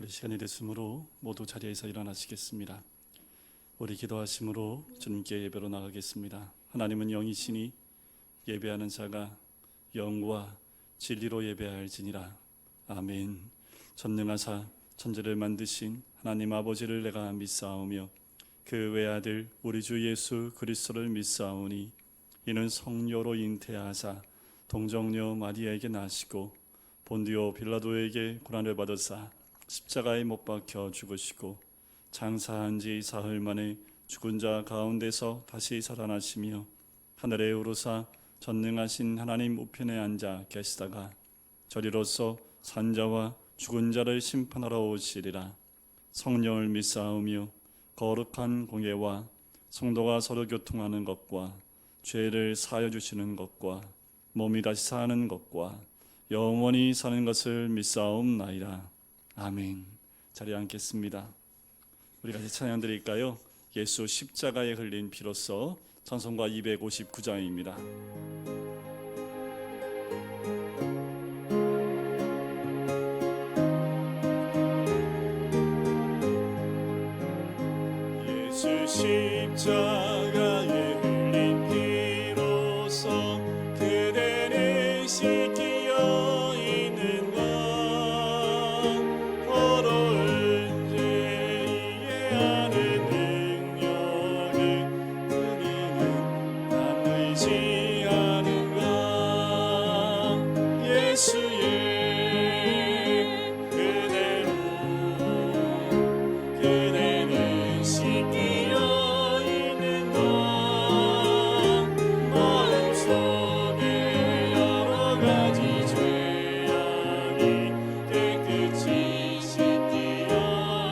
시간이 됐으므로 모두 자리에서 일어나시겠습니다. 우리 기도하심으로 주님께 예배로 나가겠습니다. 하나님은 영이시니 예배하는 자가 영과 진리로 예배할지니라. 아멘. 전능하사 천지를 만드신 하나님 아버지를 내가 믿사오며 그 외아들 우리 주 예수 그리스도를 믿사오니 이는 성녀로 잉태하사 동정녀 마리아에게 나시고 본디오 빌라도에게 고난을 받으사 십자가에 못 박혀 죽으시고 장사한 지 사흘 만에 죽은 자 가운데서 다시 살아나시며 하늘에 오르사 전능하신 하나님 우편에 앉아 계시다가 저리로서 산자와 죽은 자를 심판하러 오시리라. 성령을 믿사오며 거룩한 공예와 성도가 서로 교통하는 것과 죄를 사하여 주시는 것과 몸이 다시 사는 것과 영원히 사는 것을 믿사옵나이다. 아멘. 자리에 앉겠습니다. 우리 같이 찬양 드릴까요? 예수 십자가에 흘린 피로써 찬송가 259장입니다. 예수 십자가에 흘린 피로써 그대를 씻기어 있는 것 더러운 죄 이해하는 능력을 그대는 의지하는 것 예수의 그대로 그대는 씻기어 있는 것 마음속에 여러 가지 죄악이 깨끗이 씻기어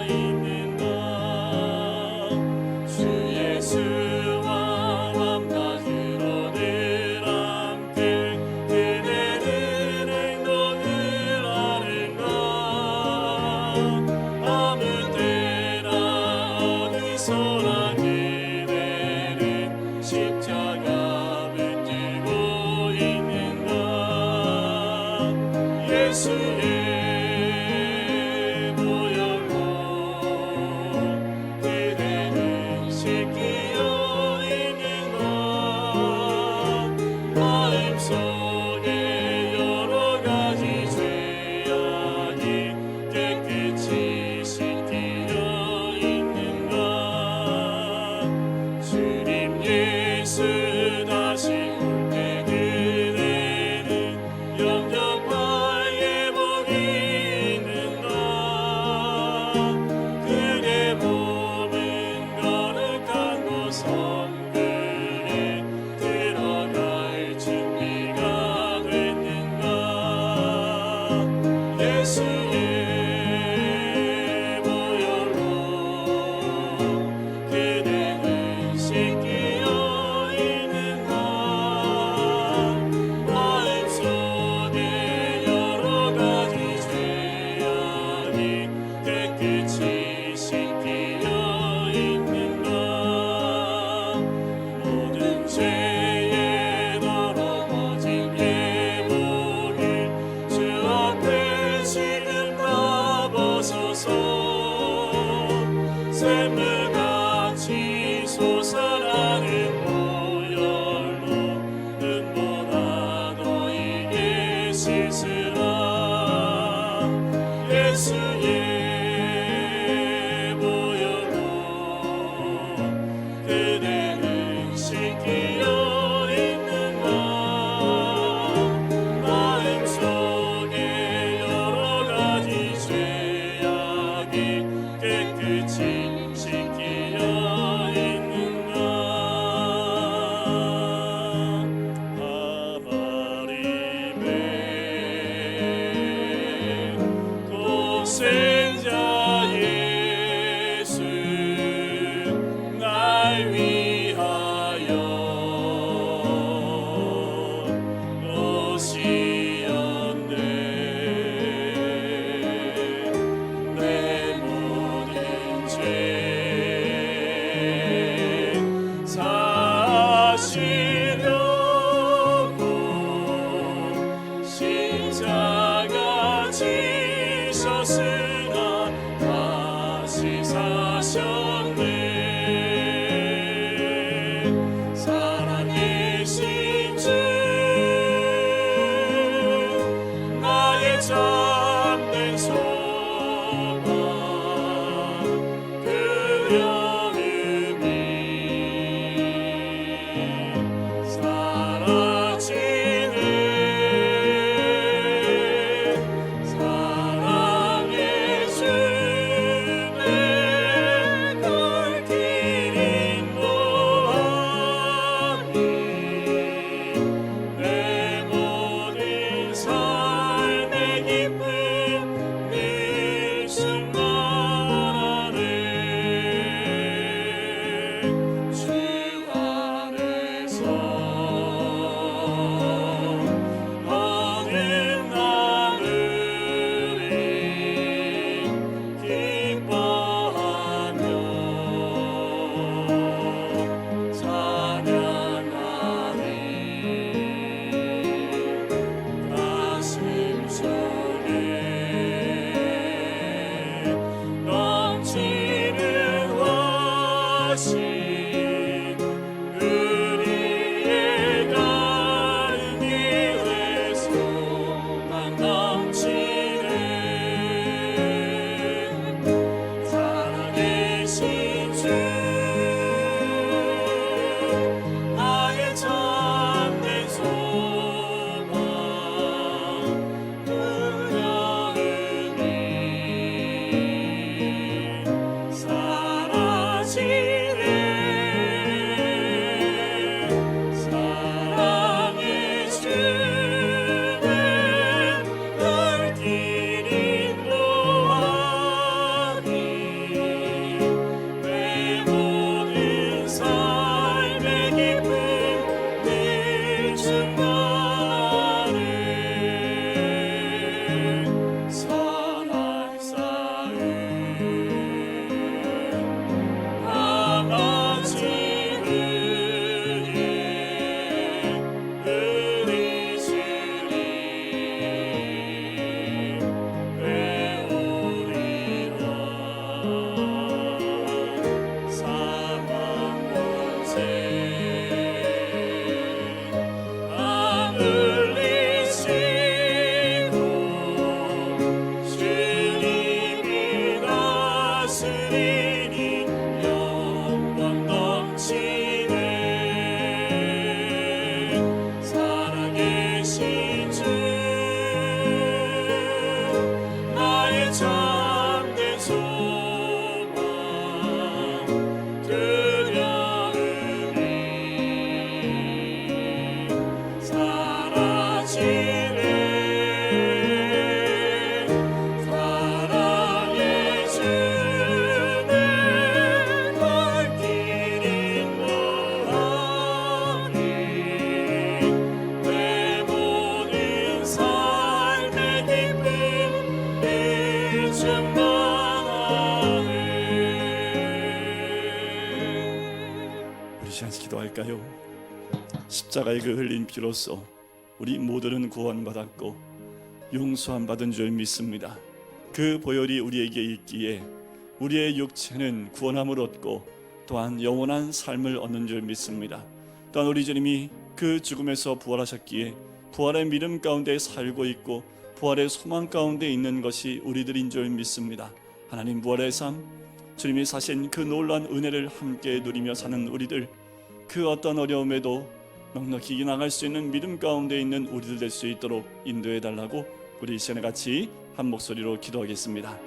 있는 것 주 예수와 밤낮으로 늘 함께 그대는 행동을 하는 것 아무 때나 어디서나 그대는 십자가 붙들고 있는 것 예수의 보혈로 그대는 씻기어 있는 것 마음속에 여러 가지 죄악이 깨끗이 씻기어 있는 것 주님 예수 다시 올 때 그대는 영접할 예복이 살아계신 주 나의 참된 소망 두려움이 사라지네. 사랑의 주는 갈 길이 너하니 내 모든 삶의 기쁨이 충만하네. 우리 시간 기도할까요? 십자가의 그 흘린 피로써 우리 모두는 구원받았고 용서함 받은 줄 믿습니다. 그 보혈이 우리에게 있기에 우리의 육체는 구원함을 얻고 또한 영원한 삶을 얻는 줄 믿습니다. 또한 우리 주님이 그 죽음에서 부활하셨기에 부활의 믿음 가운데 살고 있고 부활의 소망 가운데 있는 것이 우리들인 줄 믿습니다. 하나님 부활의 삶, 주님이 사신 그 놀라운 은혜를 함께 누리며 사는 우리들, 그 어떤 어려움에도 넉넉히 이겨나갈 수 있는 믿음 가운데 있는 우리들 될 수 있도록 인도해 달라고 우리 이 시간에 같이 한 목소리로 기도하겠습니다.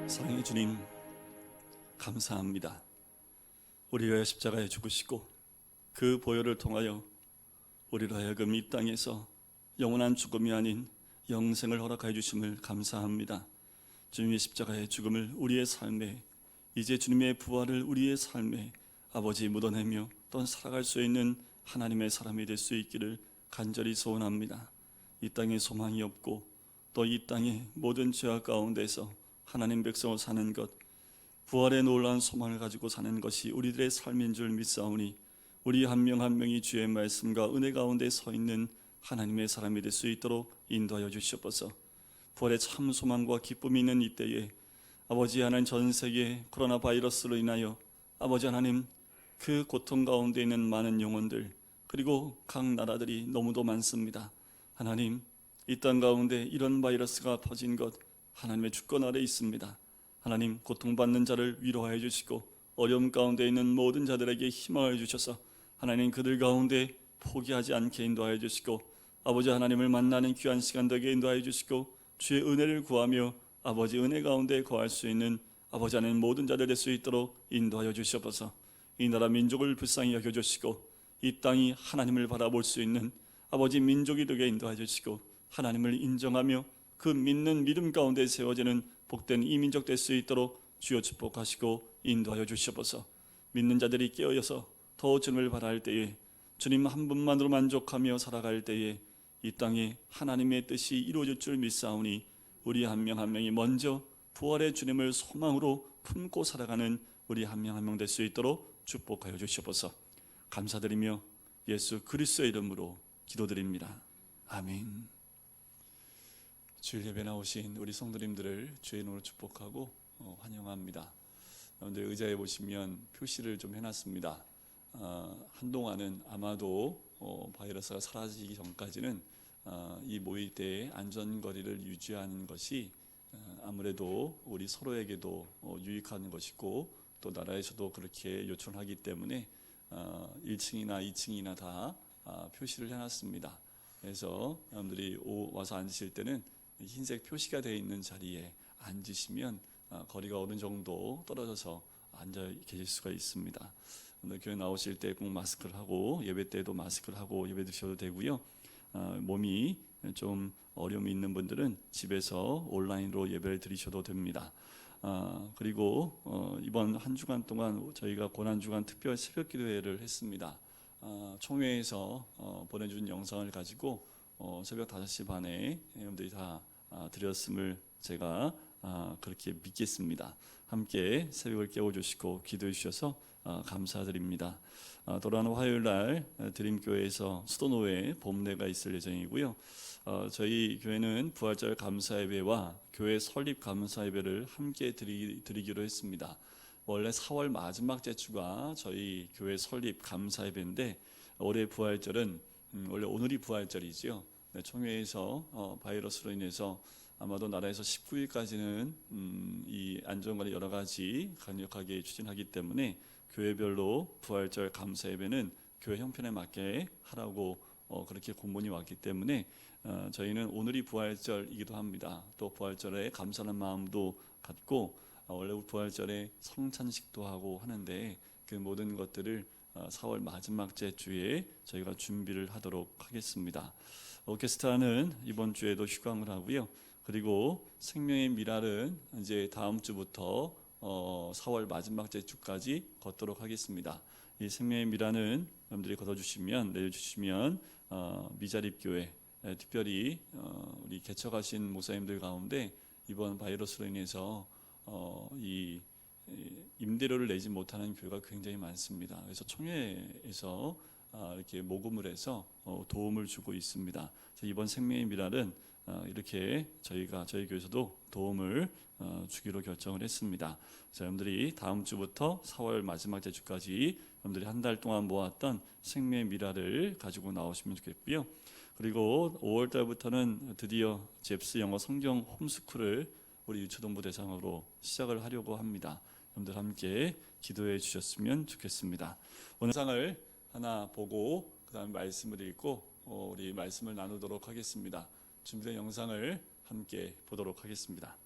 사랑의 주님, 감사합니다. 우리 위하여 십자가에 죽으시고 그 보혈을 통하여 우리로 하여금 이 땅에서 영원한 죽음이 아닌 영생을 허락하여 주심을 감사합니다. 주님의 십자가의 죽음을 우리의 삶에, 이제 주님의 부활을 우리의 삶에 아버지 묻어내며 또 살아갈 수 있는 하나님의 사람이 될 수 있기를 간절히 소원합니다. 이 땅에 소망이 없고 또 이 땅의 모든 죄악 가운데서 하나님 백성으로 사는 것, 부활의 놀라운 소망을 가지고 사는 것이 우리들의 삶인 줄 믿사오니 우리 한 명 한 명이 주의 말씀과 은혜 가운데 서 있는 하나님의 사람이 될 수 있도록 인도하여 주시옵소서. 부활의 참 소망과 기쁨이 있는 이때에 아버지 하나님, 전 세계 코로나 바이러스로 인하여 아버지 하나님 그 고통 가운데 있는 많은 영혼들, 그리고 각 나라들이 너무도 많습니다. 하나님, 이 땅 가운데 이런 바이러스가 퍼진 것 하나님의 주권 아래 있습니다. 하나님, 고통받는 자를 위로하여 주시고 어려움 가운데 있는 모든 자들에게 희망을 주셔서 하나님 그들 가운데 포기하지 않게 인도하여 주시고 아버지 하나님을 만나는 귀한 시간 되게 인도하여 주시고 주의 은혜를 구하며 아버지 은혜 가운데 거할 수 있는 아버지 하나님 모든 자들 될 수 있도록 인도하여 주시옵소서. 이 나라 민족을 불쌍히 여겨주시고 이 땅이 하나님을 바라볼 수 있는 아버지 민족이 되게 인도하여 주시고 하나님을 인정하며 그 믿는 믿음 가운데 세워지는 복된 이민족 될 수 있도록 주여 축복하시고 인도하여 주시옵소서. 믿는 자들이 깨어서 더 주님을 바라할 때에, 주님 한 분만으로 만족하며 살아갈 때에 이 땅에 하나님의 뜻이 이루어질 줄 믿사오니 우리 한 명 한 명이 먼저 부활의 주님을 소망으로 품고 살아가는 우리 한 명 한 명 될 수 있도록 축복하여 주시옵소서. 감사드리며 예수 그리스도의 이름으로 기도드립니다. 아멘. 주일 예배 나오신 우리 성도님들을 주의 이름으로 축복하고 환영합니다. 여러분들 의자에 보시면 표시를 좀 해놨습니다. 한동안은 아마도 바이러스가 사라지기 전까지는 이 모일 때의 안전거리를 유지하는 것이 아무래도 우리 서로에게도 유익한 것이고 또 나라에서도 그렇게 요청하기 때문에 1층이나 2층이나 다 표시를 해놨습니다. 그래서 여러분들이 와서 앉으실 때는 흰색 표시가 되어 있는 자리에 앉으시면 거리가 어느 정도 떨어져서 앉아 계실 수가 있습니다. 교회 나오실 때 꼭 마스크를 하고 예배 때도 마스크를 하고 예배 드셔도 되고요. 몸이 좀 어려움이 있는 분들은 집에서 온라인으로 예배를 드리셔도 됩니다. 그리고 이번 한 주간 동안 저희가 고난주간 특별 새벽 기도회를 했습니다. 총회에서 보내준 영상을 가지고 새벽 5시 반에 여러분들이 다 드렸음을 제가 그렇게 믿겠습니다. 함께 새벽을 깨워주시고 기도해 주셔서 감사드립니다. 돌아오는 화요일날 드림교회에서 수도노회 봄례가 있을 예정이고요. 저희 교회는 부활절 감사예배와 교회 설립 감사예배를 함께 드리기로 했습니다. 원래 4월 마지막 주가 저희 교회 설립 감사예배인데 올해 부활절은 원래 오늘이 부활절이지요. 총회에서 바이러스로 인해서 아마도 나라에서 19일까지는 이 안전관리 여러 가지 강력하게 추진하기 때문에 교회별로 부활절 감사 예배는 교회 형편에 맞게 하라고 그렇게 공문이 왔기 때문에 저희는 오늘이 부활절이기도 합니다. 또 부활절에 감사하는 마음도 갖고 원래 부활절에 성찬식도 하고 하는데 그 모든 것들을 4월 마지막 주에 저희가 준비를 하도록 하겠습니다. 오케스트라는 이번 주에도 휴강을 하고요. 그리고 생명의 미랄은 이제 다음 주부터 4월 마지막 주까지 걷도록 하겠습니다. 이 생명의 미랄은 여러분들이 내려주시면 미자립교회 특별히 우리 개척하신 목사님들 가운데 이번 바이러스로 인해서 이 임대료를 내지 못하는 교회가 굉장히 많습니다. 그래서 총회에서 이렇게 모금을 해서 도움을 주고 있습니다. 이번 생명의 미랄은 이렇게 저희 교회에서도 도움을 주기로 결정을 했습니다. 여러분들이 다음 주부터 4월 마지막 주까지 여러분들이 한 달 동안 모았던 생명의 미랄을 가지고 나오시면 좋겠고요. 그리고 5월 달부터는 드디어 잽스 영어 성경 홈스쿨을 우리 유초동부 대상으로 시작을 하려고 합니다. 여러분들 함께 기도해 주셨으면 좋겠습니다. 오늘 영상을 하나 보고 그 다음에 말씀을 읽고 우리 말씀을 나누도록 하겠습니다. 준비된 영상을 함께 보도록 하겠습니다.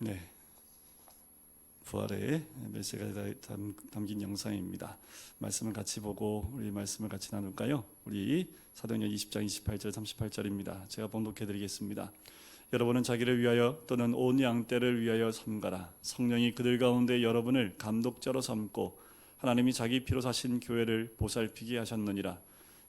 네, 부활의 메시지가 담긴 영상입니다. 말씀을 같이 보고 우리 말씀을 같이 나눌까요? 우리 사도행전 20장 28절 38절입니다. 제가 봉독해 드리겠습니다. 여러분은 자기를 위하여 또는 온 양떼를 위하여 삼가라. 성령이 그들 가운데 여러분을 감독자로 삼고 하나님이 자기 피로 사신 교회를 보살피게 하셨느니라.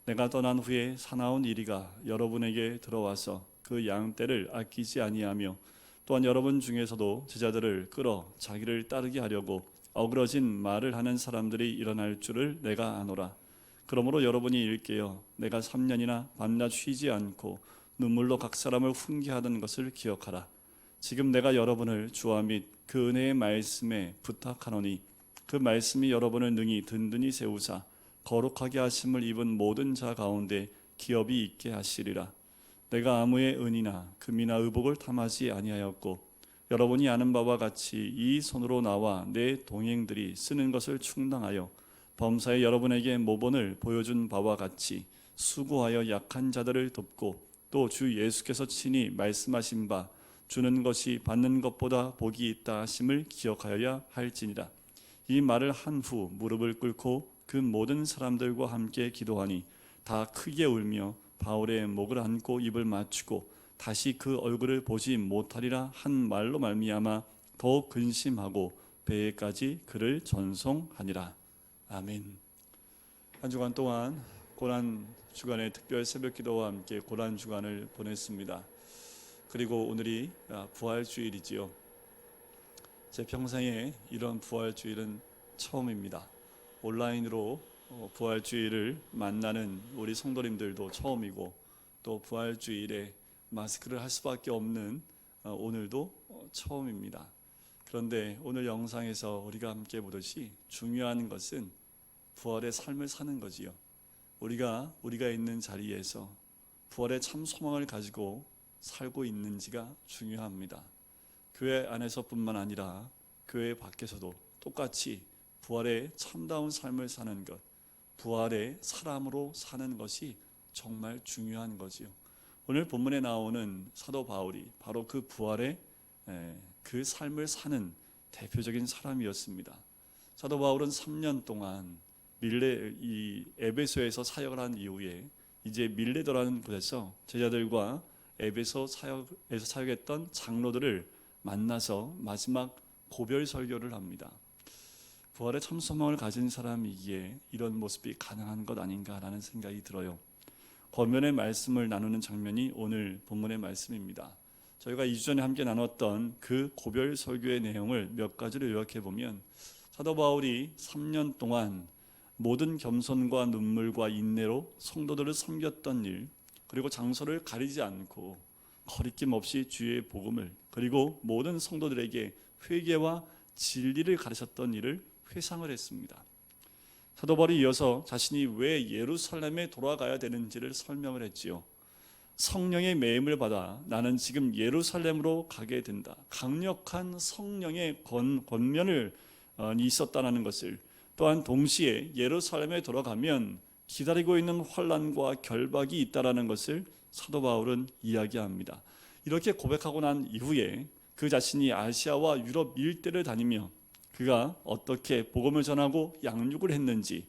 내가 떠난 후에 사나운 이리가 여러분에게 들어와서 그 양떼를 아끼지 아니하며 또한 여러분 중에서도 제자들을 끌어 자기를 따르게 하려고 어그러진 말을 하는 사람들이 일어날 줄을 내가 아노라. 그러므로 여러분이 일깨어 내가 3년이나 밤낮 쉬지 않고 눈물로 각 사람을 훈계하던 것을 기억하라. 지금 내가 여러분을 주와 및 그 은혜의 말씀에 부탁하노니 그 말씀이 여러분을 능히 든든히 세우사 거룩하게 하심을 입은 모든 자 가운데 기업이 있게 하시리라. 내가 아무의 은이나 금이나 의복을 탐하지 아니하였고 여러분이 아는 바와 같이 이 손으로 나와 내 동행들이 쓰는 것을 충당하여 범사에 여러분에게 모본을 보여준 바와 같이 수고하여 약한 자들을 돕고 또 주 예수께서 친히 말씀하신 바 주는 것이 받는 것보다 복이 있다 하심을 기억하여야 할지니라. 이 말을 한 후 무릎을 꿇고 그 모든 사람들과 함께 기도하니 다 크게 울며 바울의 목을 안고 입을 맞추고 다시 그 얼굴을 보지 못하리라 한 말로 말미암아 더욱 근심하고 배에까지 그를 전송하니라. 아멘. 한 주간 동안 고난 주간의 특별 새벽 기도와 함께 고난 주간을 보냈습니다. 그리고 오늘이 부활주일이지요. 제 평생에 이런 부활주일은 처음입니다. 온라인으로 부활주일을 만나는 우리 성도님들도 처음이고 또 부활주일에 마스크를 할 수밖에 없는 오늘도 처음입니다. 그런데 오늘 영상에서 우리가 함께 보듯이 중요한 것은 부활의 삶을 사는 거지요. 우리가 있는 자리에서 부활의 참 소망을 가지고 살고 있는지가 중요합니다. 교회 안에서뿐만 아니라 교회 밖에서도 똑같이 부활의 참다운 삶을 사는 것, 부활의 사람으로 사는 것이 정말 중요한 거지요. 오늘 본문에 나오는 사도 바울이 바로 그 부활의 그 삶을 사는 대표적인 사람이었습니다. 사도 바울은 3년 동안 에베소에서 사역을 한 이후에 이제 밀레도라는 곳에서 제자들과 에베소 사역에서 사역했던 장로들을 만나서 마지막 고별 설교를 합니다. 부활의 참 소망을 가진 사람이기에 이런 모습이 가능한 것 아닌가라는 생각이 들어요. 권면의 말씀을 나누는 장면이 오늘 본문의 말씀입니다. 저희가 2주 전에 함께 나눴던 그 고별 설교의 내용을 몇 가지로 요약해 보면 사도 바울이 3년 동안 모든 겸손과 눈물과 인내로 성도들을 섬겼던 일, 그리고 장소를 가리지 않고 거리낌 없이 주의 복음을, 그리고 모든 성도들에게 회개와 진리를 가르쳤던 일을 회상을 했습니다. 사도 바울이 이어서 자신이 왜 예루살렘에 돌아가야 되는지를 설명을 했지요. 성령의 매임을 받아 나는 지금 예루살렘으로 가게 된다. 강력한 성령의 권면을 있었다는 것을, 또한 동시에 예루살렘에 돌아가면 기다리고 있는 환난과 결박이 있다라는 것을 사도 바울은 이야기합니다. 이렇게 고백하고 난 이후에 그 자신이 아시아와 유럽 일대를 다니며 그가 어떻게 복음을 전하고 양육을 했는지에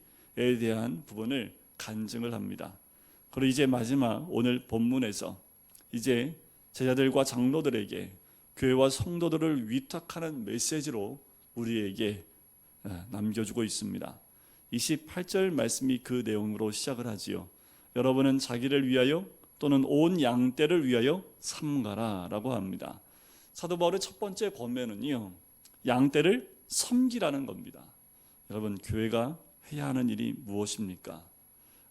대한 부분을 간증을 합니다. 그리고 이제 마지막 오늘 본문에서 이제 제자들과 장로들에게 교회와 성도들을 위탁하는 메시지로 우리에게 남겨주고 있습니다. 28절 말씀이 그 내용으로 시작을 하지요. 여러분은 자기를 위하여 또는 온 양떼를 위하여 삼가라 라고 합니다. 사도 바울의 첫 번째 권면은요, 양떼를 섬기라는 겁니다. 여러분, 교회가 해야 하는 일이 무엇입니까?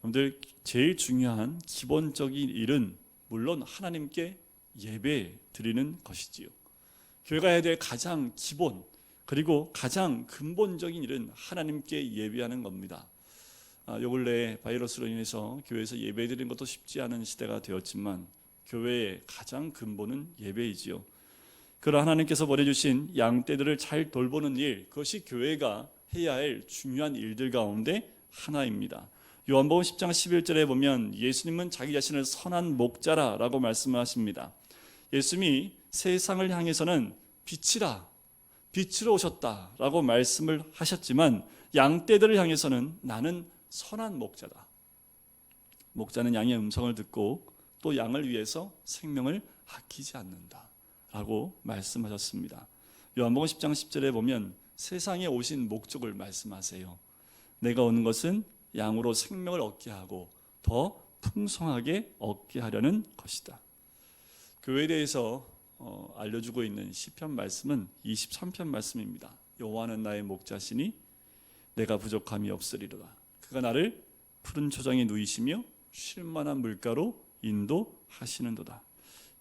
여러분들, 제일 중요한 기본적인 일은 물론 하나님께 예배 드리는 것이지요. 교회가 해야 될 가장 기본, 그리고 가장 근본적인 일은 하나님께 예배하는 겁니다. 요 근래 바이러스로 인해서 교회에서 예배 드리는 것도 쉽지 않은 시대가 되었지만 교회의 가장 근본은 예배이지요. 그러나 하나님께서 보내주신 양떼들을 잘 돌보는 일, 그것이 교회가 해야 할 중요한 일들 가운데 하나입니다. 요한복음 10장 11절에 보면 예수님은 자기 자신을 선한 목자라 라고 말씀하십니다. 예수님이 세상을 향해서는 빛으로 오셨다 라고 말씀을 하셨지만 양떼들을 향해서는 나는 선한 목자다. 목자는 양의 음성을 듣고 또 양을 위해서 생명을 아끼지 않는다 라고 말씀하셨습니다. 요한복음 10장 10절에 보면 세상에 오신 목적을 말씀하세요. 내가 오는 것은 양으로 생명을 얻게 하고 더 풍성하게 얻게 하려는 것이다. 교회에 대해서 알려주고 있는 시편 말씀은 23편 말씀입니다. 여호와는 나의 목자시니 내가 부족함이 없으리로다. 그가 나를 푸른 초장에 누이시며 쉴만한 물가로 인도하시는도다.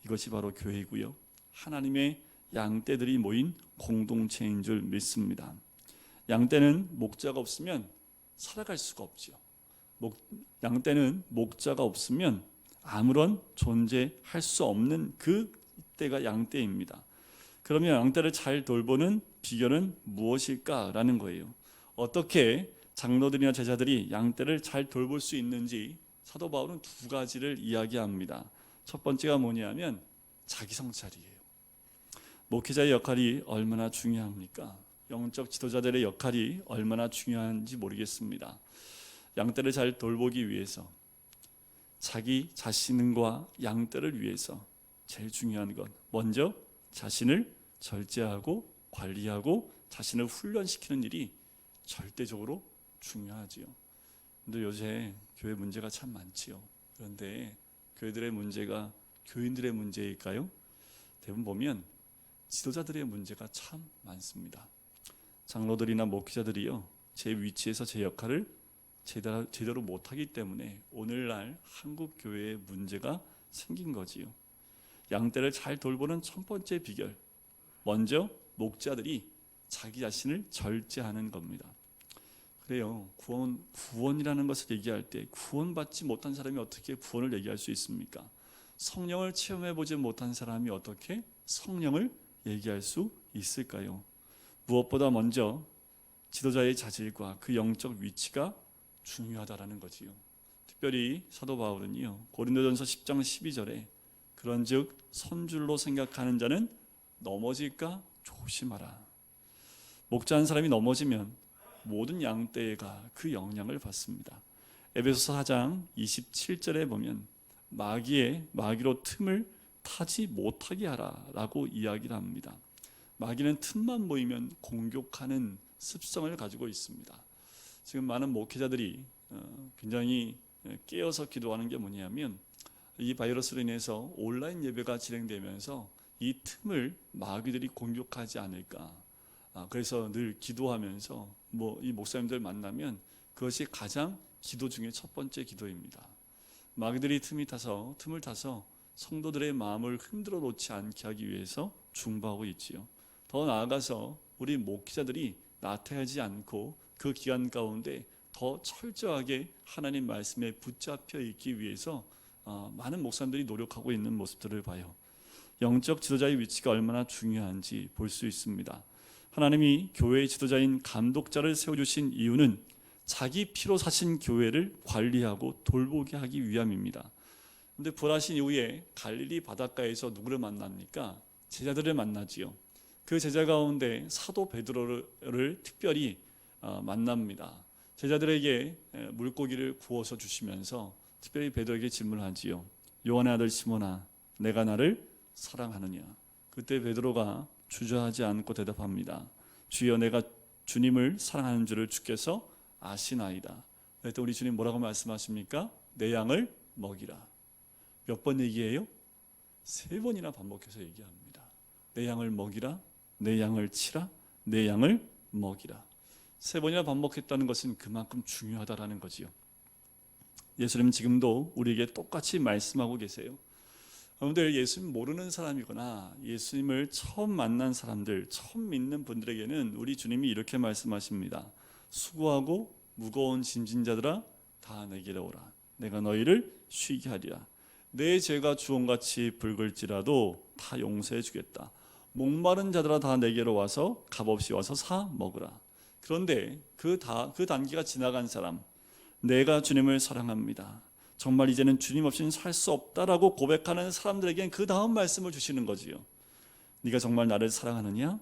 이것이 바로 교회이고요. 하나님의 양떼들이 모인 공동체인 줄 믿습니다. 양떼는 목자가 없으면 살아갈 수가 없죠. 양떼는 목자가 없으면 아무런 존재할 수 없는 그 때가 양떼입니다. 그러면 양떼를 잘 돌보는 비결은 무엇일까라는 거예요. 어떻게 장로들이나 제자들이 양떼를 잘 돌볼 수 있는지 사도 바울은 두 가지를 이야기합니다. 첫 번째가 뭐냐면 자기 성찰이에요. 목회자의 역할이 얼마나 중요합니까? 영적 지도자들의 역할이 얼마나 중요한지 모르겠습니다. 양떼를 잘 돌보기 위해서, 자기 자신과 양떼를 위해서 제일 중요한 건 먼저 자신을 절제하고 관리하고 자신을 훈련시키는 일이 절대적으로 중요하지요. 근데 요새 교회 문제가 참 많지요. 그런데 교회들의 문제가 교인들의 문제일까요? 대부분 보면 지도자들의 문제가 참 많습니다. 장로들이나 목회자들이요, 제 위치에서 제 역할을 제대로 못하기 때문에 오늘날 한국 교회에 문제가 생긴 거지요. 양떼를 잘 돌보는 첫 번째 비결, 먼저 목자들이 자기 자신을 절제하는 겁니다. 그래요. 구원이라는 것을 얘기할 때 구원받지 못한 사람이 어떻게 구원을 얘기할 수 있습니까? 성령을 체험해보지 못한 사람이 어떻게 성령을 얘기할 수 있을까요? 무엇보다 먼저 지도자의 자질과 그 영적 위치가 중요하다라는 거지요. 특별히 사도 바울은요, 고린도전서 10장 12절에 그런즉 선줄로 생각하는 자는 넘어질까 조심하라. 목자 한 사람이 넘어지면 모든 양떼가 그 영향을 받습니다. 에베소서 4장 27절에 보면 마귀로 틈을 타지 못하게 하라라고 이야기를 합니다. 마귀는 틈만 보이면 공격하는 습성을 가지고 있습니다. 지금 많은 목회자들이 굉장히 깨어서 기도하는 게 뭐냐면, 이 바이러스로 인해서 온라인 예배가 진행되면서 이 틈을 마귀들이 공격하지 않을까. 그래서 늘 기도하면서 이 목사님들 만나면 그것이 가장 기도 중에 첫 번째 기도입니다. 마귀들이 틈을 타서 성도들의 마음을 흔들어 놓지 않게 하기 위해서 중보하고 있지요. 더 나아가서 우리 목회자들이 나태하지 않고 그 기간 가운데 더 철저하게 하나님 말씀에 붙잡혀 있기 위해서 많은 목사님들이 노력하고 있는 모습들을 봐요. 영적 지도자의 위치가 얼마나 중요한지 볼 수 있습니다. 하나님이 교회의 지도자인 감독자를 세워주신 이유는 자기 피로 사신 교회를 관리하고 돌보게 하기 위함입니다. 그런데 부활하신 이후에 갈릴리 바닷가에서 누구를 만납니까? 제자들을 만나지요. 그 제자 가운데 사도 베드로를 특별히 만납니다. 제자들에게 물고기를 구워서 주시면서 특별히 베드로에게 질문하지요. 요한의 아들 시몬아, 내가 나를 사랑하느냐? 그때 베드로가 주저하지 않고 대답합니다. 주여, 내가 주님을 사랑하는 줄을 주께서 아시나이다. 그때 우리 주님 뭐라고 말씀하십니까? 내 양을 먹이라. 몇 번 얘기해요? 3번이나 반복해서 얘기합니다. 내 양을 먹이라, 내 양을 치라, 내 양을 먹이라. 3번이나 반복했다는 것은 그만큼 중요하다라는 거지요. 예수님은 지금도 우리에게 똑같이 말씀하고 계세요. 여러분들, 예수님 모르는 사람이거나 예수님을 처음 만난 사람들, 처음 믿는 분들에게는 우리 주님이 이렇게 말씀하십니다. 수고하고 무거운 짐진 자들아, 다 내게로 오라. 내가 너희를 쉬게 하리라. 내 죄가 주홍같이 붉을지라도 다 용서해 주겠다. 목마른 자들아, 다 내게로 와서 값없이 와서 사 먹으라. 그런데 그 단계가 지나간 사람, 내가 주님을 사랑합니다, 정말 이제는 주님 없이는 살 수 없다라고 고백하는 사람들에게는 그 다음 말씀을 주시는 거지요. 네가 정말 나를 사랑하느냐?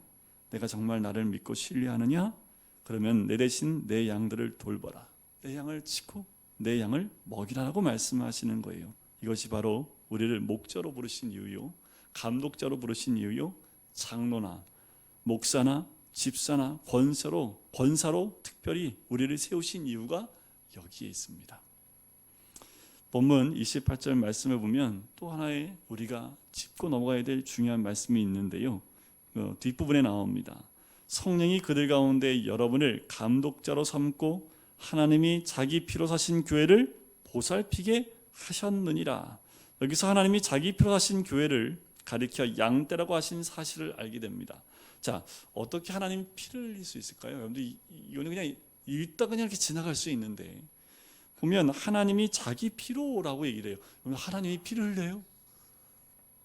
내가 정말 나를 믿고 신뢰하느냐? 그러면 내 대신 내 양들을 돌봐라. 내 양을 치고 내 양을 먹이라고 말씀하시는 거예요. 이것이 바로 우리를 목자로 부르신 이유요, 감독자로 부르신 이유요, 장로나 목사나 집사나 권사로 특별히 우리를 세우신 이유가 여기에 있습니다. 본문 28절 말씀을 보면 또 하나의 우리가 짚고 넘어가야 될 중요한 말씀이 있는데요, 뒷부분에 나옵니다. 성령이 그들 가운데 여러분을 감독자로 삼고 하나님이 자기 피로 사신 교회를 보살피게 하셨느니라. 여기서 하나님이 자기 피로 사신 교회를 가리켜 양떼라고 하신 사실을 알게 됩니다. 자, 어떻게 하나님 피를 흘릴 수 있을까요? 여러분들 이거는 그냥 읽다 그냥 이렇게 지나갈 수 있는데, 보면 하나님이 자기 피로라고 얘기를 해요. 하나님이 피를 흘려요?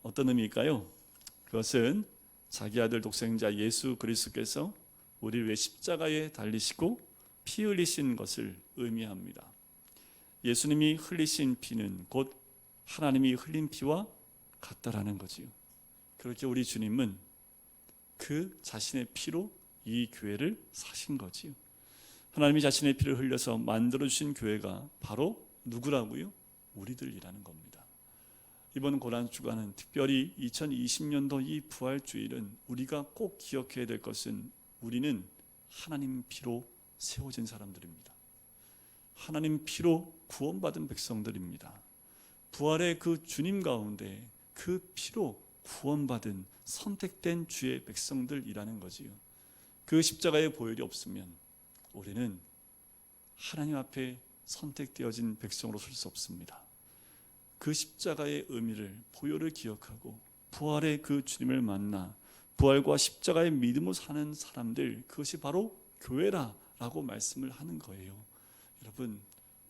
어떤 의미일까요? 그것은 자기 아들 독생자 예수 그리스도께서 우리를 위해 십자가에 달리시고 피 흘리신 것을 의미합니다. 예수님이 흘리신 피는 곧 하나님이 흘린 피와 같다라는 거지요. 그렇게 우리 주님은 그 자신의 피로 이 교회를 사신 거지요. 하나님이 자신의 피를 흘려서 만들어주신 교회가 바로 누구라고요? 우리들이라는 겁니다. 이번 고난주간은 특별히 2020년도 이 부활주일은 우리가 꼭 기억해야 될 것은 우리는 하나님 피로 세워진 사람들입니다. 하나님 피로 구원받은 백성들입니다. 부활의 그 주님 가운데 그 피로 구원받은 선택된 주의 백성들이라는 거지요. 그 십자가의 보혈이 없으면 우리는 하나님 앞에 선택되어진 백성으로 설 수 없습니다. 그 십자가의 의미를, 보혈을 기억하고 부활의 그 주님을 만나 부활과 십자가의 믿음으로 사는 사람들, 그것이 바로 교회라라고 말씀을 하는 거예요. 여러분,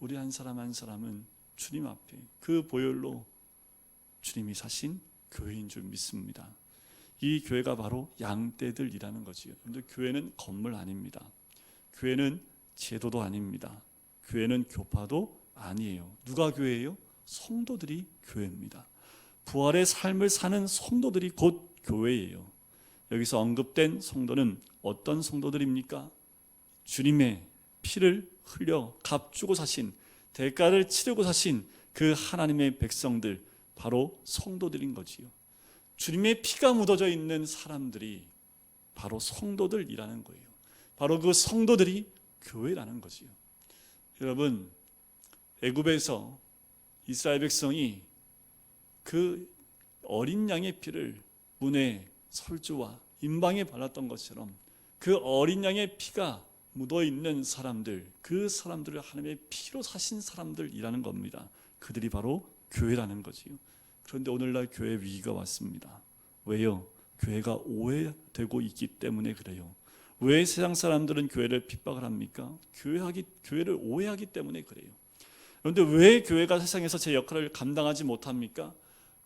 우리 한 사람 한 사람은 주님 앞에 그 보혈로 주님이 사신 교회인 줄 믿습니다. 이 교회가 바로 양떼들이라는 거지요. 그런데 교회는 건물 아닙니다. 교회는 제도도 아닙니다. 교회는 교파도 아니에요. 누가 교회예요? 성도들이 교회입니다. 부활의 삶을 사는 성도들이 곧 교회예요. 여기서 언급된 성도는 어떤 성도들입니까? 주님의 피를 흘려 값주고 사신, 대가를 치르고 사신 그 하나님의 백성들, 바로 성도들인 거지요. 주님의 피가 묻어져 있는 사람들이 바로 성도들이라는 거예요. 바로 그 성도들이 교회라는 거지요. 여러분, 애굽에서 이스라엘 백성이 그 어린 양의 피를 문에 설주와 임방에 발랐던 것처럼 그 어린 양의 피가 묻어있는 사람들, 그 사람들을 하나님의 피로 사신 사람들이라는 겁니다. 그들이 바로 교회라는 거지요. 그런데 오늘날 교회 위기가 왔습니다. 왜요? 교회가 오해되고 있기 때문에 그래요. 왜 세상 사람들은 교회를 핍박을 합니까? 교회를 오해하기 때문에 그래요. 그런데 왜 교회가 세상에서 제 역할을 감당하지 못합니까?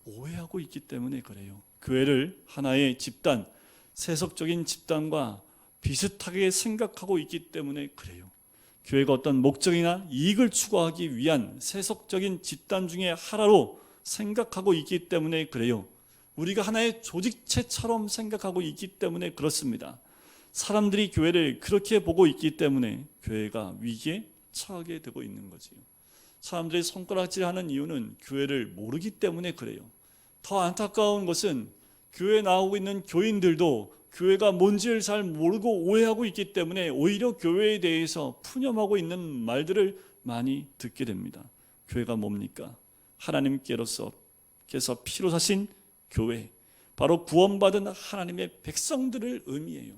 오해하고 있기 때문에 그래요. 교회를 하나의 집단, 세속적인 집단과 비슷하게 생각하고 있기 때문에 그래요. 교회가 어떤 목적이나 이익을 추구하기 위한 세속적인 집단 중에 하나로 생각하고 있기 때문에 그래요. 우리가 하나의 조직체처럼 생각하고 있기 때문에 그렇습니다. 사람들이 교회를 그렇게 보고 있기 때문에 교회가 위기에 처하게 되고 있는 거지요. 사람들이 손가락질하는 이유는 교회를 모르기 때문에 그래요. 더 안타까운 것은 교회에 나오고 있는 교인들도 교회가 뭔지를 잘 모르고 오해하고 있기 때문에 오히려 교회에 대해서 푸념하고 있는 말들을 많이 듣게 됩니다. 교회가 뭡니까? 하나님께서 피로 사신 교회, 바로 구원받은 하나님의 백성들을 의미해요.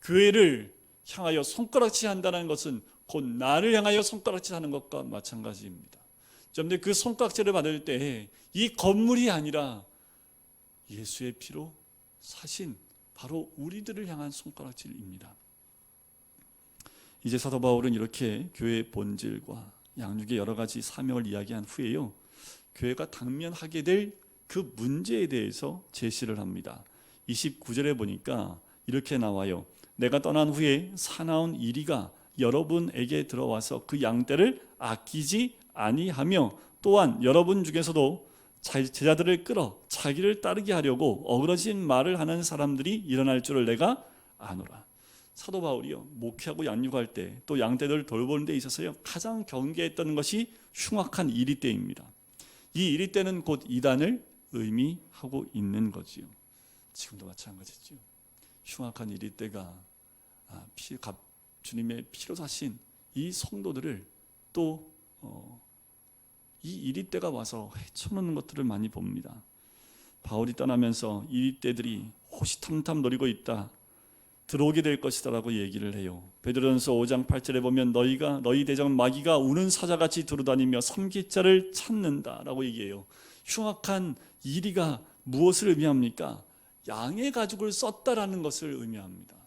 교회를 향하여 손가락질한다는 것은 곧 나를 향하여 손가락질하는 것과 마찬가지입니다. 그런데 그 손가락질을 받을 때 이 건물이 아니라 예수의 피로 사신 바로 우리들을 향한 손가락질입니다. 이제 사도 바울은 이렇게 교회의 본질과 양육의 여러 가지 사명을 이야기한 후에요, 교회가 당면하게 될 그 문제에 대해서 제시를 합니다. 29절에 보니까 이렇게 나와요. 내가 떠난 후에 사나운 이리가 여러분에게 들어와서 그 양떼를 아끼지 아니하며 또한 여러분 중에서도 제자들을 끌어 자기를 따르게 하려고 어그러진 말을 하는 사람들이 일어날 줄을 내가 아노라. 사도 바울이요, 목회하고 양육할 때 또 양떼들을 돌보는 데 있어서요 가장 경계했던 것이 흉악한 이리떼입니다. 이 이리떼는 곧 이단을 의미하고 있는 거지요. 지금도 마찬가지죠. 흉악한 이리떼가 주님의 피로 사신 이 성도들을 또 이 이리떼가 와서 헤쳐놓는 것들을 많이 봅니다. 바울이 떠나면서 이리떼들이 호시탐탐 노리고 있다. 들어오게 될 것이다라고 얘기를 해요. 베드로전서 5장 8절에 보면 너희 대장 마귀가 우는 사자같이 두루다니며 삼킬 자를 찾는다라고 얘기해요. 흉악한 이리가 무엇을 의미합니까? 양의 가죽을 썼다라는 것을 의미합니다.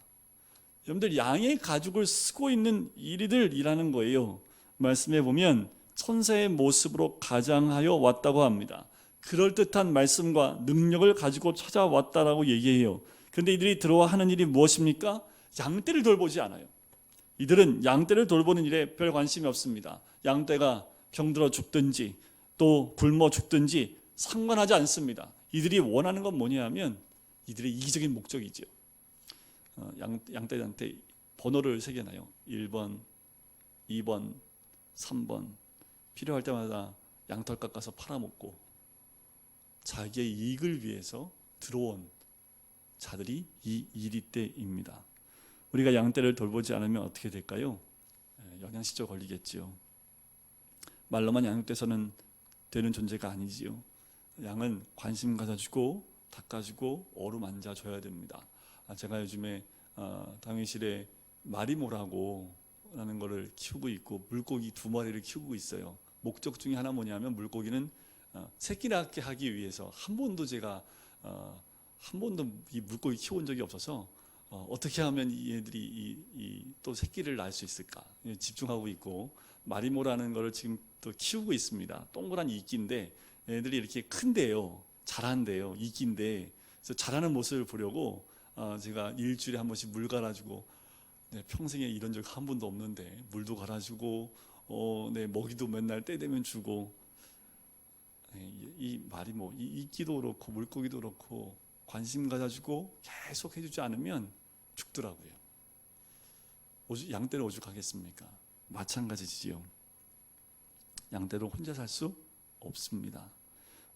여러분들, 양의 가죽을 쓰고 있는 이리들이라는 거예요. 말씀해 보면 천사의 모습으로 가장하여 왔다고 합니다. 그럴듯한 말씀과 능력을 가지고 찾아왔다라고 얘기해요. 그런데 이들이 들어와 하는 일이 무엇입니까? 양떼를 돌보지 않아요. 이들은 양떼를 돌보는 일에 별 관심이 없습니다. 양떼가 병들어 죽든지 또 굶어 죽든지 상관하지 않습니다. 이들이 원하는 건 뭐냐 하면 이들의 이기적인 목적이죠. 양떼한테 번호를 새겨놔요. 1번, 2번, 3번. 필요할 때마다 양털 깎아서 팔아먹고 자기의 이익을 위해서 들어온 자들이 이 이리떼입니다. 우리가 양떼를 돌보지 않으면 어떻게 될까요? 영양실조 걸리겠지요. 말로만 양육돼서는 되는 존재가 아니지요. 양은 관심 가져주고 닦아주고 어루만져줘야 됩니다. 제가 요즘에 당회실에 마리모라고 라는 거를 키우고 있고 물고기 2마리를 키우고 있어요. 목적 중에 하나 뭐냐면 물고기는 새끼 낳게 하기 위해서 한 번도 이 물고기 키워본 적이 없어서 어떻게 하면 얘들이 또 새끼를 낳을 수 있을까 집중하고 있고, 마리모라는 거를 지금 또 키우고 있습니다. 동그란 이끼인데 애들이 이렇게 큰데요, 잘한대요. 이끼인데 그래서 잘하는 모습을 보려고 제가 일주일에 한 번씩 물 갈아주고, 평생에 이런 적 한 번도 없는데 물도 갈아주고 먹이도 맨날 때 되면 주고, 이 마리모, 이 이끼도 그렇고 물고기도 그렇고 관심 가져주고 계속 해주지 않으면 죽더라고요. 양떼를 오죽하겠습니까? 마찬가지지요. 양떼로 혼자 살 수 없습니다.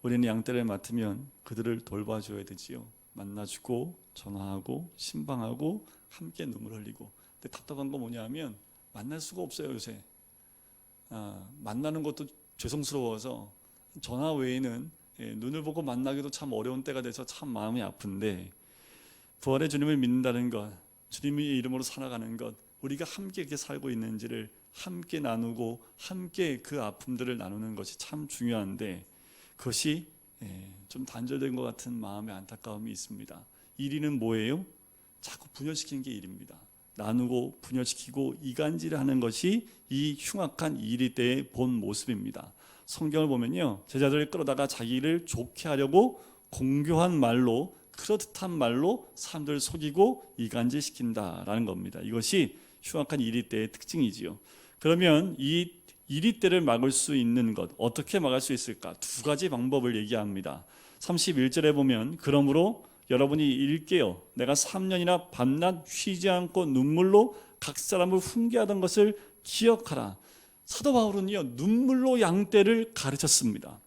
우리는 양떼를 맡으면 그들을 돌봐줘야 되지요. 만나주고 전화하고 신방하고 함께 눈물 흘리고. 근데 답답한 거 뭐냐 하면 만날 수가 없어요. 요새 만나는 것도 죄송스러워서 전화 외에는 눈을 보고 만나기도 참 어려운 때가 돼서 참 마음이 아픈데, 부활의 주님을 믿는다는 것, 주님의 이름으로 살아가는 것, 우리가 함께 이렇게 살고 있는지를 함께 나누고 함께 그 아픔들을 나누는 것이 참 중요한데, 그것이 좀 단절된 것 같은 마음의 안타까움이 있습니다. 일이는 뭐예요? 자꾸 분열시키는 게 일입니다. 나누고 분열시키고 이간질을 하는 것이 이 흉악한 이리떼의 본 모습입니다. 성경을 보면요, 제자들을 끌어다가 자기를 좋게 하려고 공교한 말로, 그렇듯한 말로 사람들을 속이고 이간질시킨다라는 겁니다. 이것이 흉악한 이리떼의 특징이지요. 그러면 이 이리떼를 막을 수 있는 것, 어떻게 막을 수 있을까? 2가지 방법을 얘기합니다. 31절에 보면 그러므로 여러분이 일깨어 내가 3년이나 밤낮 쉬지 않고 눈물로 각 사람을 훈계하던 것을 기억하라. 사도 바울은요, 눈물로 양떼를 가르쳤습니다.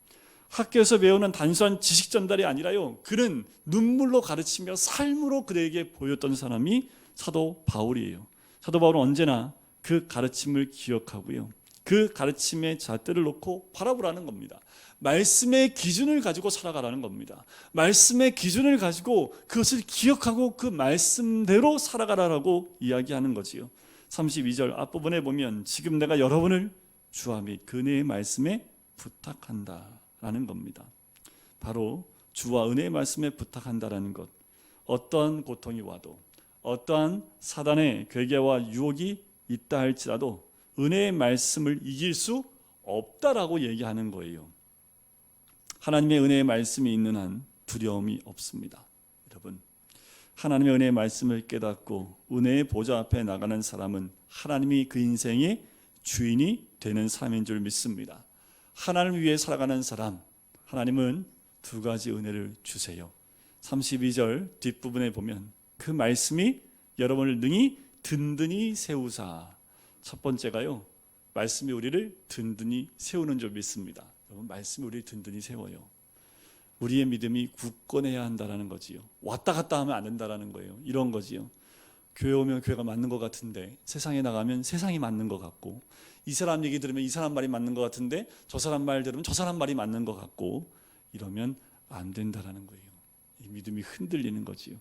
학교에서 배우는 단순한 지식 전달이 아니라요, 그는 눈물로 가르치며 삶으로 그들에게 보였던 사람이 사도 바울이에요. 사도 바울은 언제나 그 가르침을 기억하고요, 그 가르침의 잣대를 놓고 바라보라는 겁니다. 말씀의 기준을 가지고 살아가라는 겁니다. 말씀의 기준을 가지고 그것을 기억하고 그 말씀대로 살아가라라고 이야기하는 거지요. 32절 앞부분에 보면 지금 내가 여러분을 주와 및 그네의 말씀에 부탁한다라는 겁니다. 바로 주와 은혜의 말씀에 부탁한다라는 것. 어떠한 고통이 와도, 어떠한 사단의 괴계와 유혹이 있다 할지라도 은혜의 말씀을 이길 수 없다라고 얘기하는 거예요. 하나님의 은혜의 말씀이 있는 한 두려움이 없습니다. 여러분, 하나님의 은혜의 말씀을 깨닫고 은혜의 보좌 앞에 나가는 사람은 하나님이 그 인생의 주인이 되는 사람인 줄 믿습니다. 하나님을 위해 살아가는 사람, 하나님은 2가지 은혜를 주세요. 32절 뒷부분에 보면 그 말씀이 여러분을 능히 든든히 세우사. 첫 번째가요, 말씀이 우리를 든든히 세우는 줄 믿습니다. 여러분, 말씀이 우리를 든든히 세워요. 우리의 믿음이 굳건해야 한다는 거지요. 왔다 갔다 하면 안 된다는 거예요. 이런 거지요. 교회 오면 교회가 맞는 것 같은데 세상에 나가면 세상이 맞는 것 같고, 이 사람 얘기 들으면 이 사람 말이 맞는 것 같은데 저 사람 말 들으면 저 사람 말이 맞는 것 같고, 이러면 안 된다는 거예요. 이 믿음이 흔들리는 거지요.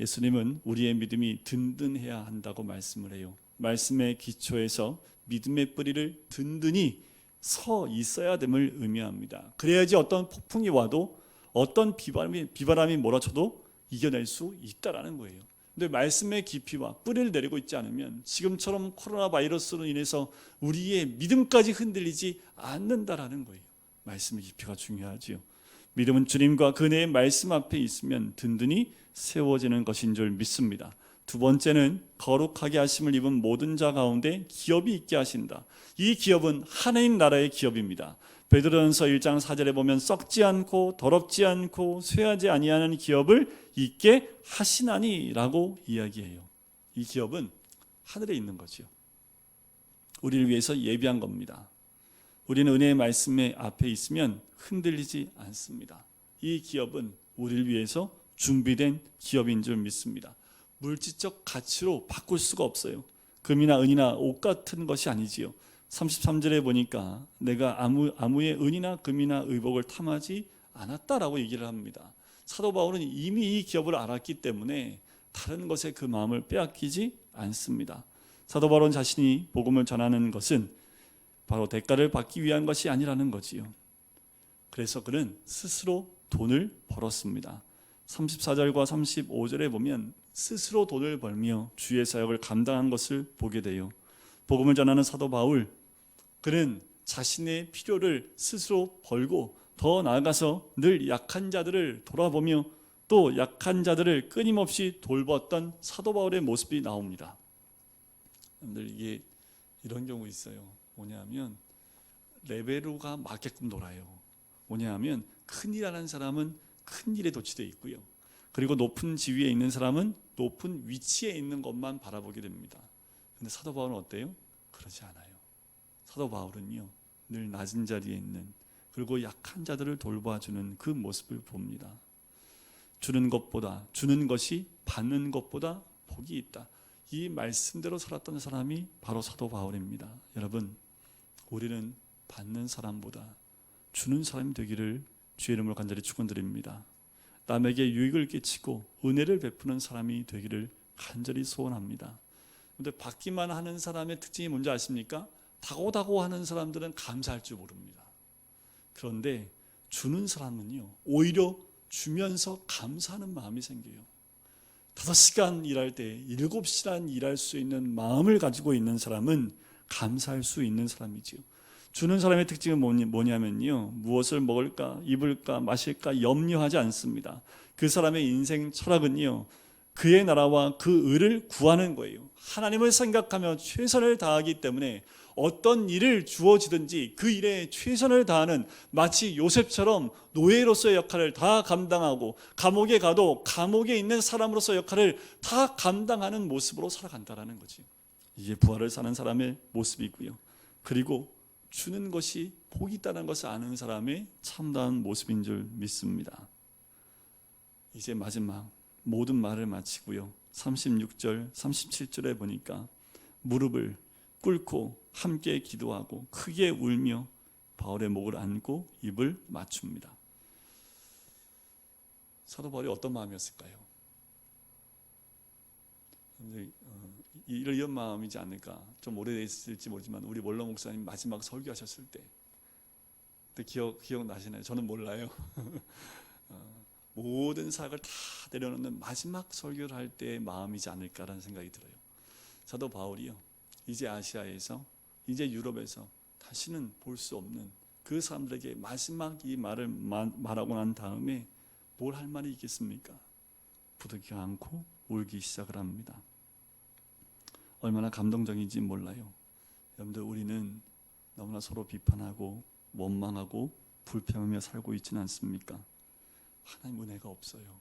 예수님은 우리의 믿음이 든든해야 한다고 말씀을 해요. 말씀의 기초에서 믿음의 뿌리를 든든히 서 있어야 됨을 의미합니다. 그래야지 어떤 폭풍이 와도 어떤 비바람이 몰아쳐도 이겨낼 수 있다라는 거예요. 근데 말씀의 깊이와 뿌리를 내리고 있지 않으면 지금처럼 코로나 바이러스로 인해서 우리의 믿음까지 흔들리지 않는다라는 거예요. 말씀의 깊이가 중요하지요. 믿음은 주님과 그네의 말씀 앞에 있으면 든든히 세워지는 것인 줄 믿습니다. 두 번째는 거룩하게 하심을 입은 모든 자 가운데 기업이 있게 하신다. 이 기업은 하나님 나라의 기업입니다. 베드로전서 1장 4절에 보면 썩지 않고 더럽지 않고 쇠하지 아니하는 기업을 있게 하시나니라고 이야기해요. 이 기업은 하늘에 있는 거죠. 우리를 위해서 예비한 겁니다. 우리는 은혜의 말씀에 앞에 있으면 흔들리지 않습니다. 이 기업은 우리를 위해서 준비된 기업인 줄 믿습니다. 물질적 가치로 바꿀 수가 없어요. 금이나 은이나 옷 같은 것이 아니지요. 33절에 보니까 내가 아무의 은이나 금이나 의복을 탐하지 않았다라고 얘기를 합니다. 사도 바울은 이미 이 기업을 알았기 때문에 다른 것에 그 마음을 빼앗기지 않습니다. 사도 바울은 자신이 복음을 전하는 것은 바로 대가를 받기 위한 것이 아니라는 거지요. 그래서 그는 스스로 돈을 벌었습니다. 34절과 35절에 보면 스스로 돈을 벌며 주의 사역을 감당한 것을 보게 돼요. 복음을 전하는 사도 바울, 그는 자신의 필요를 스스로 벌고 더 나아가서 늘 약한 자들을 돌아보며 또 약한 자들을 끊임없이 돌봤던 사도 바울의 모습이 나옵니다. 여러분들 이게 이런 경우 있어요. 뭐냐면 레벨로가 맞게끔 놀아요. 뭐냐면 큰일하는 사람은 큰 일에 도취되어 있고요. 그리고 높은 지위에 있는 사람은 높은 위치에 있는 것만 바라보게 됩니다. 근데 사도 바울은 어때요? 그러지 않아요. 사도 바울은요, 늘 낮은 자리에 있는 그리고 약한 자들을 돌봐주는 그 모습을 봅니다. 주는 것보다, 주는 것이 받는 것보다 복이 있다. 이 말씀대로 살았던 사람이 바로 사도 바울입니다. 여러분, 우리는 받는 사람보다 주는 사람이 되기를 주의 이름으로 간절히 축원드립니다. 남에게 유익을 끼치고 은혜를 베푸는 사람이 되기를 간절히 소원합니다. 그런데 받기만 하는 사람의 특징이 뭔지 아십니까? 다고다고 하는 사람들은 감사할 줄 모릅니다. 그런데 주는 사람은요, 오히려 주면서 감사하는 마음이 생겨요. 5시간 일할 때 7시간 일할 수 있는 마음을 가지고 있는 사람은 감사할 수 있는 사람이지요. 주는 사람의 특징은 뭐냐면요, 무엇을 먹을까, 입을까, 마실까 염려하지 않습니다. 그 사람의 인생 철학은요, 그의 나라와 그 의를 구하는 거예요. 하나님을 생각하며 최선을 다하기 때문에 어떤 일을 주어지든지 그 일에 최선을 다하는, 마치 요셉처럼 노예로서의 역할을 다 감당하고 감옥에 가도 감옥에 있는 사람으로서의 역할을 다 감당하는 모습으로 살아간다는 거지. 이게 부활을 사는 사람의 모습이고요. 그리고 주는 것이 복이 있다는 것을 아는 사람의 참다운 모습인 줄 믿습니다. 이제 마지막 모든 말을 마치고요, 36절 37절에 보니까 무릎을 꿇고 함께 기도하고 크게 울며 바울의 목을 안고 입을 맞춥니다. 사도 바울이 어떤 마음이었을까요? 이런 마음이지 않을까. 좀 오래됐을지 모르지만 우리 몰러 목사님 마지막 설교하셨을 때 그때 기억나시나요? 저는 몰라요. 모든 사역을 다 내려놓는 마지막 설교를 할 때의 마음이지 않을까라는 생각이 들어요. 사도 바울이요, 이제 아시아에서, 이제 유럽에서 다시는 볼 수 없는 그 사람들에게 마지막 이 말을 말하고 난 다음에 뭘 할 말이 있겠습니까? 부득이 않고 울기 시작을 합니다. 얼마나 감동적인지 몰라요. 여러분들, 우리는 너무나 서로 비판하고 원망하고 불평하며 살고 있지는 않습니까? 하나님 은혜가 없어요.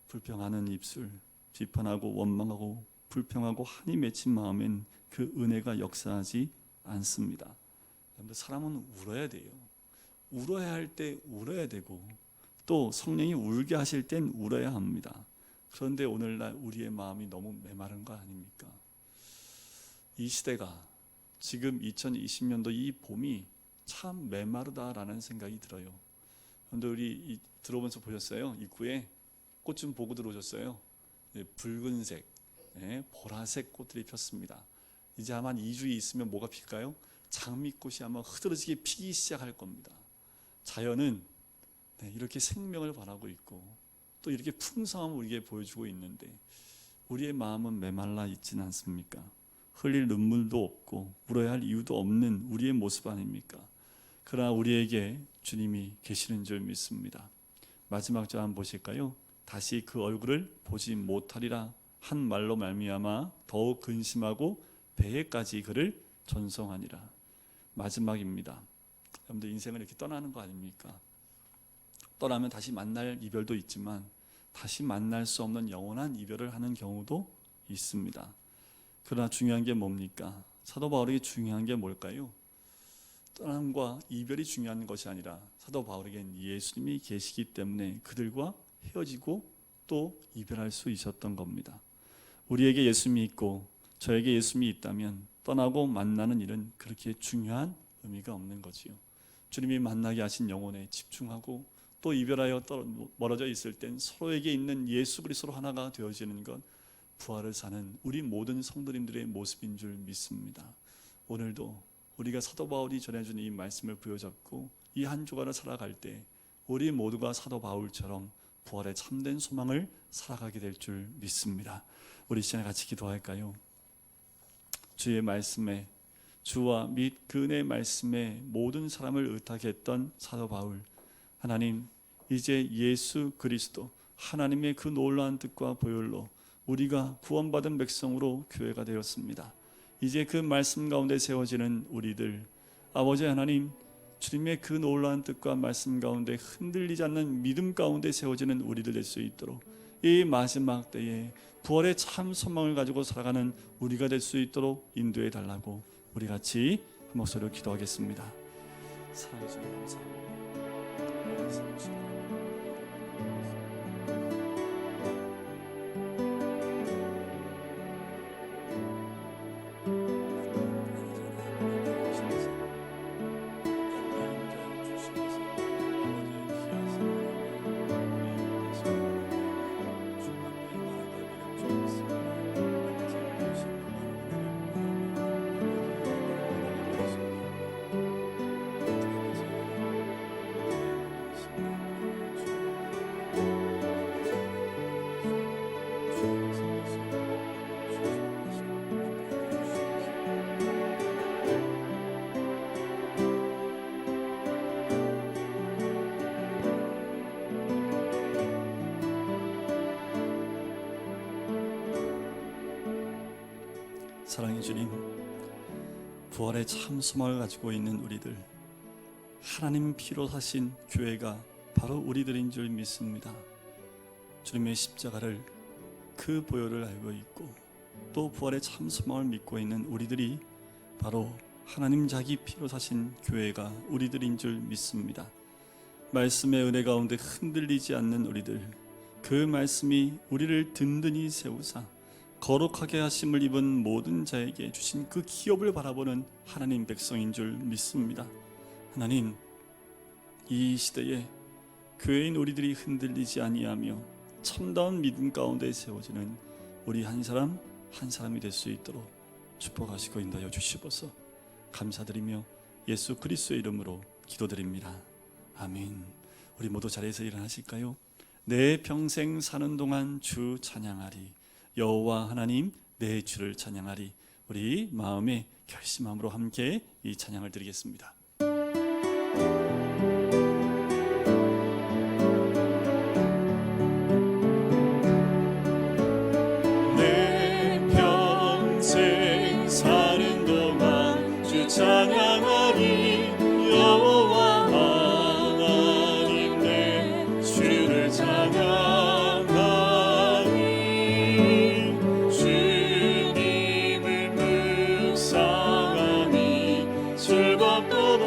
불평하는 입술, 비판하고 원망하고 불평하고 한이 맺힌 마음엔 그 은혜가 역사하지 않습니다. 여러분들, 사람은 울어야 돼요. 울어야 할 때 울어야 되고 또 성령이 울게 하실 땐 울어야 합니다. 그런데 오늘날 우리의 마음이 너무 메마른 거 아닙니까? 이 시대가, 지금 2020년도 이 봄이 참 메마르다라는 생각이 들어요. 그런데 우리 들어오면서 보셨어요? 입구에 꽃 좀 보고 들어오셨어요? 붉은색, 보라색 꽃들이 폈습니다. 이제 아마 2주 있으면 뭐가 필까요? 장미꽃이 아마 흐드러지게 피기 시작할 겁니다. 자연은 이렇게 생명을 바라고 있고 또 이렇게 풍성함을 우리에게 보여주고 있는데 우리의 마음은 메말라 있지는 않습니까? 흘릴 눈물도 없고 울어야 할 이유도 없는 우리의 모습 아닙니까? 그러나 우리에게 주님이 계시는 줄 믿습니다. 마지막 절 한번 보실까요? 다시 그 얼굴을 보지 못하리라 한 말로 말미암아 더욱 근심하고 배에까지 그를 전송하니라. 마지막입니다. 여러분들 인생을 이렇게 떠나는 거 아닙니까? 떠나면 다시 만날 이별도 있지만 다시 만날 수 없는 영원한 이별을 하는 경우도 있습니다. 그러나 중요한 게 뭡니까? 사도 바울에게 중요한 게 뭘까요? 떠남과 이별이 중요한 것이 아니라 사도 바울에겐 예수님이 계시기 때문에 그들과 헤어지고 또 이별할 수 있었던 겁니다. 우리에게 예수님이 있고 저에게 예수님이 있다면 떠나고 만나는 일은 그렇게 중요한 의미가 없는 거지요. 주님이 만나게 하신 영혼에 집중하고 또 이별하여 멀어져 있을 땐 서로에게 있는 예수 그리스도로 하나가 되어지는 것, 부활을 사는 우리 모든 성도님들의 모습인 줄 믿습니다. 오늘도 우리가 사도 바울이 전해준 이 말씀을 부여잡고 이 한 주간을 살아갈 때 우리 모두가 사도 바울처럼 부활의 참된 소망을 살아가게 될 줄 믿습니다. 우리 시간에 같이 기도할까요? 주의 말씀에, 주와 및 그 은혜의 말씀에 모든 사람을 의탁했던 사도 바울, 하나님 이제 예수 그리스도 하나님의 그 놀라운 뜻과 보혈로 우리가 구원받은 백성으로 교회가 되었습니다. 이제 그 말씀 가운데 세워지는 우리들, 아버지 하나님, 주님의 그 놀라운 뜻과 말씀 가운데 흔들리지 않는 믿음 가운데 세워지는 우리들 될 수 있도록 이 마지막 때에 부활의 참 소망을 가지고 살아가는 우리가 될 수 있도록 인도해 달라고 우리 같이 한 목소리로 기도하겠습니다. 사랑해 주님 감사합니다. 사랑해 주님, 부활의 참 소망을 가지고 있는 우리들, 하나님 피로 사신 교회가 바로 우리들인 줄 믿습니다. 주님의 십자가를, 그 보혈을 알고 있고 또 부활의 참 소망을 믿고 있는 우리들이 바로 하나님 자기 피로 사신 교회가 우리들인 줄 믿습니다. 말씀의 은혜 가운데 흔들리지 않는 우리들, 그 말씀이 우리를 든든히 세우사 거룩하게 하심을 입은 모든 자에게 주신 그 기업을 바라보는 하나님 백성인 줄 믿습니다. 하나님, 이 시대에 교회인 우리들이 흔들리지 아니하며 참다운 믿음 가운데 세워지는 우리 한 사람 한 사람이 될 수 있도록 축복하시고 인도하여 주시옵소서. 감사드리며 예수 그리스도의 이름으로 기도드립니다. 아멘. 우리 모두 자리에서 일어나실까요? 내 평생 사는 동안 주 찬양하리. 여호와 하나님 내 주를 찬양하리. 우리 마음의 결심함으로 함께 이 찬양을 드리겠습니다. 내 평생 사는 동안 주 찬양하리. 여호와 하나님 내 주를 찬양하리. 주님을 묵상하니 즐겁도다.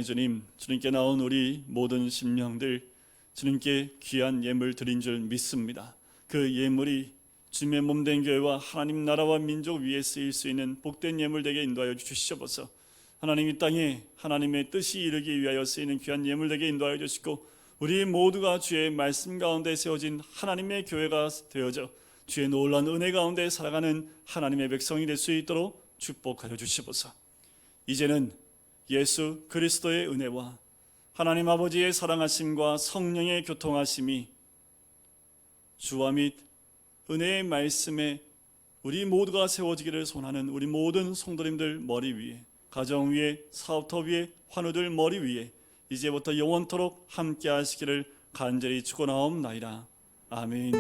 주님, 주님께 나온 우리 모든 심령들 주님께 귀한 예물 드린 줄 믿습니다. 그 예물이 주님의 몸된 교회와 하나님 나라와 민족 위에 쓰일 수 있는 복된 예물 되게 인도하여 주시옵소서. 하나님 이 땅에 하나님의 뜻이 이루기 위하여 쓰이는 귀한 예물 되게 인도하여 주시고, 우리 모두가 주의 말씀 가운데 세워진 하나님의 교회가 되어져 주의 놀라운 은혜 가운데 살아가는 하나님의 백성이 될 수 있도록 축복하여 주시옵소서. 이제는 예수 그리스도의 은혜와 하나님 아버지의 사랑하심과 성령의 교통하심이 주와 및 은혜의 말씀에 우리 모두가 세워지기를 소원하는 우리 모든 성도님들 머리 위에, 가정 위에, 사업터 위에, 환우들 머리 위에 이제부터 영원토록 함께 하시기를 간절히 축원하옵나이다. 아멘.